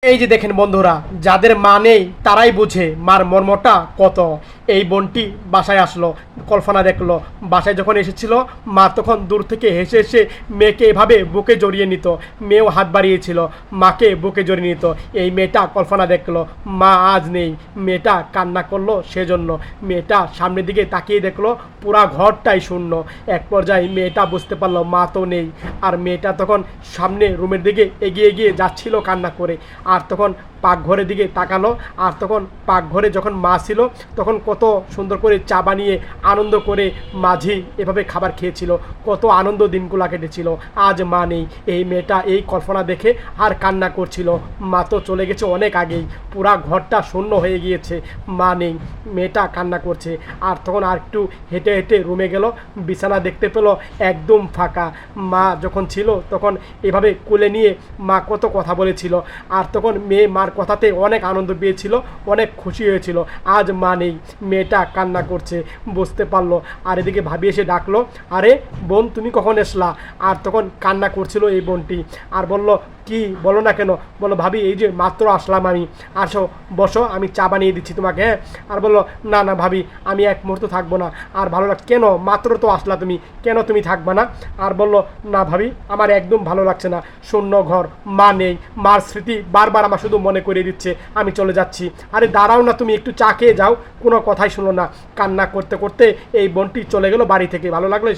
এই যে দেখেন বন্ধুরা, যাদের মা নেই তারাই বুঝে মার মর্মটা কত। এই বোনটি বাসায় আসলো, কল্পনা দেখলো। বাসায় যখন এসেছিল মা তখন দূর থেকে হেসে হেসে মেয়েকে এভাবে বুকে জড়িয়ে নিত। মেয়েও হাত বাড়িয়েছিল, মাকে বুকে জড়িয়ে নিত। এই মেয়েটা কল্পনা দেখলো মা আজ নেই, মেয়েটা কান্না করলো। সেজন্য মেয়েটা সামনের দিকে তাকিয়ে দেখলো পুরা ঘরটাই শূন্য। এক পর্যায়ে মেয়েটা বুঝতে পারলো মা তো নেই। আর মেয়েটা তখন সামনে রুমের দিকে এগিয়ে এগিয়ে যাচ্ছিল কান্না করে। আর তখন পাকঘরের দিকে তাকালো। আর তখন পাকঘরে যখন মা ছিল তখন কত সুন্দর করে চা বানিয়ে আনন্দ করে মাঝি এভাবে খাবার খেয়েছিল। কত আনন্দ দিনগুলো কেটেছিল। আজ মা নেই। এই মেয়েটা এই কল্পনা দেখে আর কান্না করছিল। মা তো চলে গেছে অনেক আগেই, পুরা ঘরটা শূন্য হয়ে গিয়েছে, মা নেই। মেয়েটা কান্না করছে। আর তখন আর একটু হেঁটে হেঁটে রুমে গেল, বিছানা দেখতে পেলো একদম ফাঁকা। মা যখন ছিল তখন এভাবে কোলে নিয়ে মা কত কথা বলেছিল। আর তখন মেয়ে মার কথাতে অনেক আনন্দ পেয়েছিল, অনেক খুশি হয়েছিল। আজ মা নেই, মেয়েটা কান্না করছে, বুঝতে পারলো। আর এদিকে ভাবি এসে ডাকলো, আরে বোন তুমি কখন এসলা? আর তখন কান্না করছিল এই বোনটি। আর বলল, কি বলো না কেন? বলো ভাবি এই যে মাত্র আসলাম আমি, আসো বসো, আমি চা বানিয়ে দিচ্ছি তোমাকে, হ্যাঁ। আর বললো, না না ভাবি, আমি এক মুহূর্ত থাকবো না। আর ভালো লাগ কেন? মাত্র তো আসলা তুমি, কেন তুমি থাকবা না? আর বললো, না ভাবি আমার একদম ভালো লাগছে না, শূন্য ঘর, মা নেই, মার স্মৃতি বারবার আমার শুধু মনে করিয়ে দিচ্ছে, আমি চলে যাচ্ছি। আরে দাঁড়াও না, তুমি একটু চা খেয়ে যাও। কোনো কথাই শুনো না। কান্না করতে করতে এই বোনটি চলে গেল বাড়ি থেকে। ভালো লাগলো।